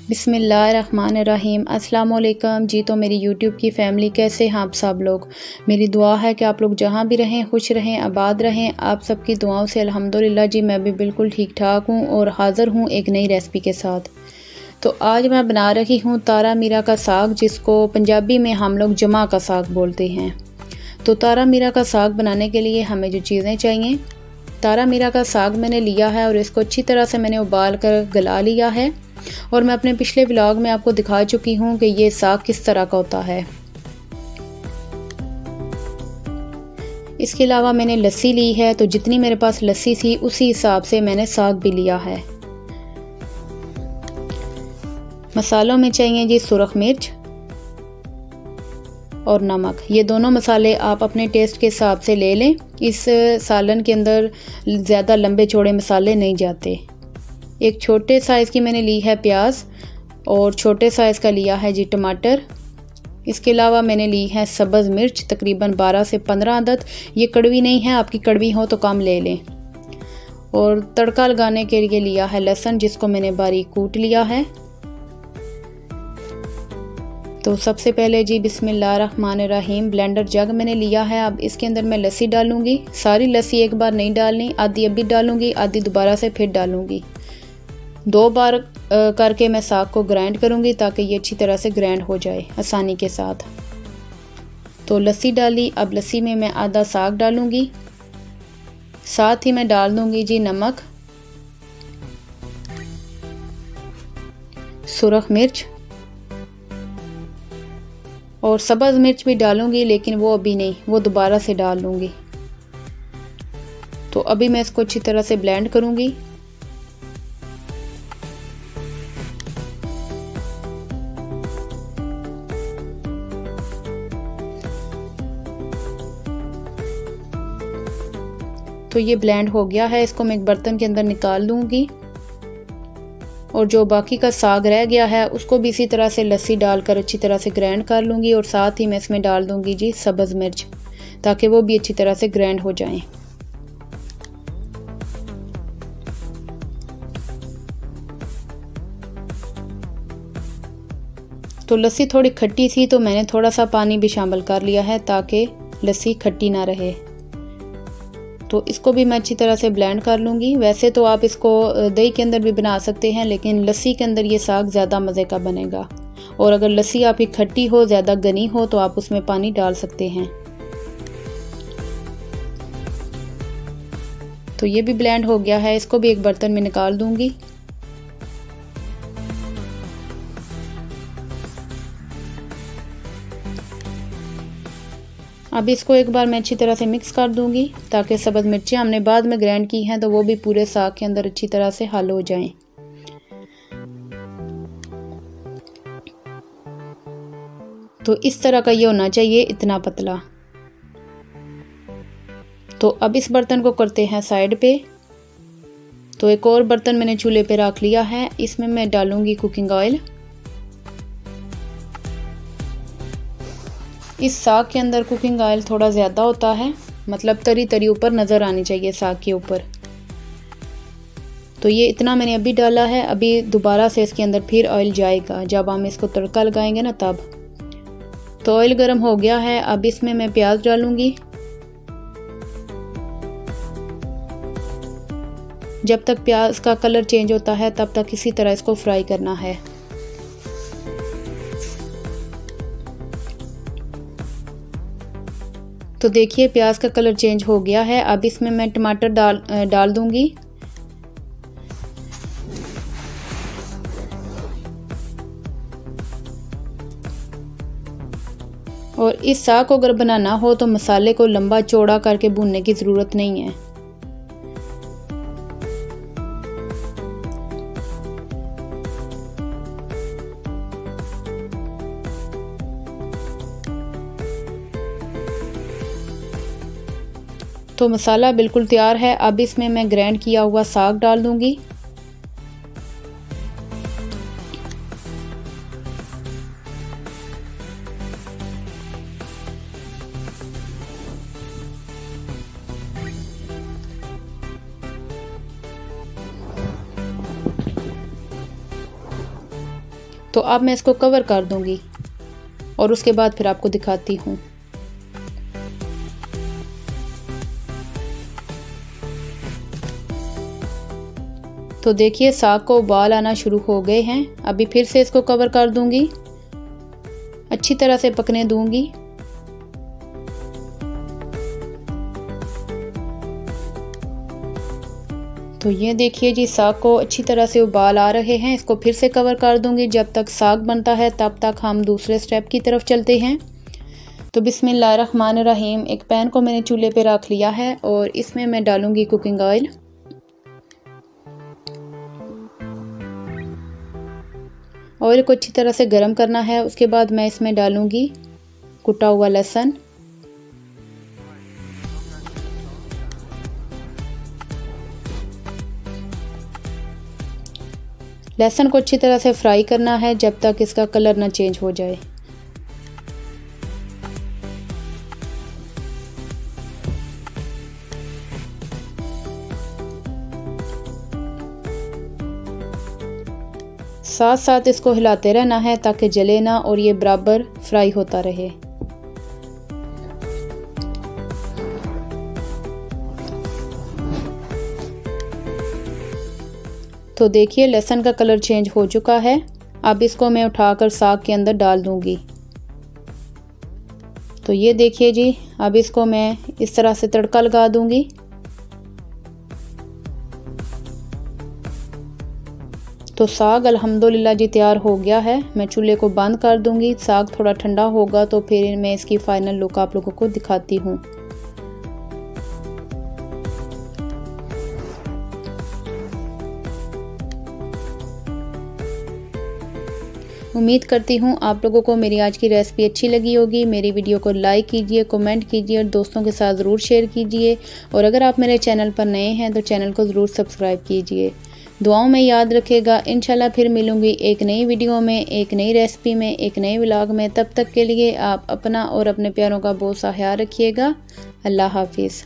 बिस्मिल्लाहिर्रहमानिर्रहीम। अस्सलाम वालेकुम जी। तो मेरी यूट्यूब की फ़ैमिली कैसे हैं आप सब लोग। मेरी दुआ है कि आप लोग जहाँ भी रहें खुश रहें, आबाद रहें। आप सबकी दुआओं से अल्हम्दुलिल्लाह जी मैं भी बिल्कुल ठीक ठाक हूँ और हाज़िर हूँ एक नई रेसिपी के साथ। तो आज मैं बना रही हूँ तारा मीरा का साग, जिसको पंजाबी में हम लोग जमा का साग बोलते हैं। तो तारा मीरा का साग बनाने के लिए हमें जो चीज़ें चाहिए, तारा मीरा का साग मैंने लिया है और इसको अच्छी तरह से मैंने उबाल कर गला लिया है। और मैं अपने पिछले व्लॉग में आपको दिखा चुकी हूँ कि ये साग किस तरह का होता है। इसके अलावा मैंने लस्सी ली है, तो जितनी मेरे पास लस्सी थी उसी हिसाब से मैंने साग भी लिया है। मसालों में चाहिए जी सुरख मिर्च और नमक। ये दोनों मसाले आप अपने टेस्ट के हिसाब से ले लें। इस सालन के अंदर ज़्यादा लंबे चौड़े मसाले नहीं जाते। एक छोटे साइज़ की मैंने ली है प्याज और छोटे साइज़ का लिया है जी टमाटर। इसके अलावा मैंने ली है सब्ज़ मिर्च तकरीबन 12 से 15 अदद। ये कड़वी नहीं है, आपकी कड़वी हो तो कम ले लें। और तड़का लगाने के लिए लिया है लहसुन, जिसको मैंने बारीक कूट लिया है। तो सबसे पहले जी बिस्मिल्लाहिर्रहमानिर्रहीम, ब्लेंडर जग मैंने लिया है। अब इसके अंदर मैं लस्सी डालूंगी। सारी लस्सी एक बार नहीं डालनी, आधी अभी डालूंगी, आधी दोबारा से फिर डालूंगी। 2 बार करके मैं साग को ग्राइंड करूंगी ताकि ये अच्छी तरह से ग्राइंड हो जाए आसानी के साथ। तो लस्सी डाली, अब लस्सी में मैं आधा साग डालूंगी। साथ ही मैं डाल दूंगी जी नमक, सुरख मिर्च और सब्ज़ मिर्च भी डालूंगी, लेकिन वो अभी नहीं, वो दोबारा से डाल लूँगी। तो अभी मैं इसको अच्छी तरह से ब्लेंड करूँगी। तो ये ब्लेंड हो गया है, इसको मैं एक बर्तन के अंदर निकाल लूँगी। और जो बाकी का साग रह गया है उसको भी इसी तरह से लस्सी डालकर अच्छी तरह से ग्राइंड कर लूँगी। और साथ ही मैं इसमें डाल दूँगी जी सब्ज़ मिर्च, ताकि वो भी अच्छी तरह से ग्राइंड हो जाएं। तो लस्सी थोड़ी खट्टी थी तो मैंने थोड़ा सा पानी भी शामिल कर लिया है ताकि लस्सी खट्टी ना रहे। तो इसको भी मैं अच्छी तरह से ब्लेंड कर लूँगी। वैसे तो आप इसको दही के अंदर भी बना सकते हैं, लेकिन लस्सी के अंदर ये साग ज़्यादा मज़े का बनेगा। और अगर लस्सी आपकी खट्टी हो, ज़्यादा घनी हो, तो आप उसमें पानी डाल सकते हैं। तो ये भी ब्लेंड हो गया है, इसको भी एक बर्तन में निकाल दूँगी। अब इसको एक बार मैं अच्छी तरह से मिक्स कर दूंगी ताकि सब्ज़ मिर्चें हमने बाद में ग्राइंड की हैं तो वो भी पूरे साग के अंदर अच्छी तरह से हल हो जाएं। तो इस तरह का ये होना चाहिए, इतना पतला। तो अब इस बर्तन को करते हैं साइड पे। तो एक और बर्तन मैंने चूल्हे पे रख लिया है, इसमें मैं डालूंगी कुकिंग ऑयल। इस साग के अंदर कुकिंग ऑयल थोड़ा ज़्यादा होता है, मतलब तरी तरी ऊपर नज़र आनी चाहिए साग के ऊपर। तो ये इतना मैंने अभी डाला है, अभी दोबारा से इसके अंदर फिर ऑयल जाएगा जब हम इसको तड़का लगाएंगे ना तब। तो ऑयल गर्म हो गया है, अब इसमें मैं प्याज डालूंगी। जब तक प्याज का कलर चेंज होता है तब तक इसी तरह इसको फ्राई करना है। तो देखिए प्याज का कलर चेंज हो गया है, अब इसमें मैं टमाटर डाल दूंगी। और इस साग को अगर बनाना हो तो मसाले को लंबा चौड़ा करके भूनने की ज़रूरत नहीं है। तो मसाला बिल्कुल तैयार है, अब इसमें मैं ग्राइंड किया हुआ साग डाल दूंगी। तो अब मैं इसको कवर कर दूंगी और उसके बाद फिर आपको दिखाती हूँ। तो देखिए साग को उबाल आना शुरू हो गए हैं। अभी फिर से इसको कवर कर दूंगी, अच्छी तरह से पकने दूंगी। तो ये देखिए जी साग को अच्छी तरह से उबाल आ रहे हैं। इसको फिर से कवर कर दूंगी। जब तक साग बनता है तब तक हम दूसरे स्टेप की तरफ चलते हैं। तो बिस्मिल्लाहिर्रहमानिर्रहीम, एक पैन को मैंने चूल्हे पे रख लिया है और इसमें मैं डालूंगी कुकिंग ऑयल। ऑयल को अच्छी तरह से गर्म करना है। उसके बाद मैं इसमें डालूंगी कुटा हुआ लहसुन, लहसुन को अच्छी तरह से फ्राई करना है जब तक इसका कलर ना चेंज हो जाए। साथ साथ इसको हिलाते रहना है ताकि जले ना और ये बराबर फ्राई होता रहे। तो देखिए लहसुन का कलर चेंज हो चुका है। अब इसको मैं उठाकर साग के अंदर डाल दूंगी। तो ये देखिए जी, अब इसको मैं इस तरह से तड़का लगा दूंगी। तो साग अल्हम्दुलिल्लाह जी तैयार हो गया है। मैं चूल्हे को बंद कर दूंगी। साग थोड़ा ठंडा होगा तो फिर मैं इसकी फाइनल लुक आप लोगों को दिखाती हूँ। उम्मीद करती हूँ आप लोगों को मेरी आज की रेसिपी अच्छी लगी होगी। मेरी वीडियो को लाइक कीजिए, कमेंट कीजिए और दोस्तों के साथ ज़रूर शेयर कीजिए। और अगर आप मेरे चैनल पर नए हैं तो चैनल को ज़रूर सब्सक्राइब कीजिए। दुआओं में याद रखिएगा। इंशाल्लाह फिर मिलूँगी एक नई वीडियो में, एक नई रेसिपी में, एक नए व्लॉग में। तब तक के लिए आप अपना और अपने प्यारों का बहुत सा ख्याल रखिएगा। अल्लाह हाफिज़।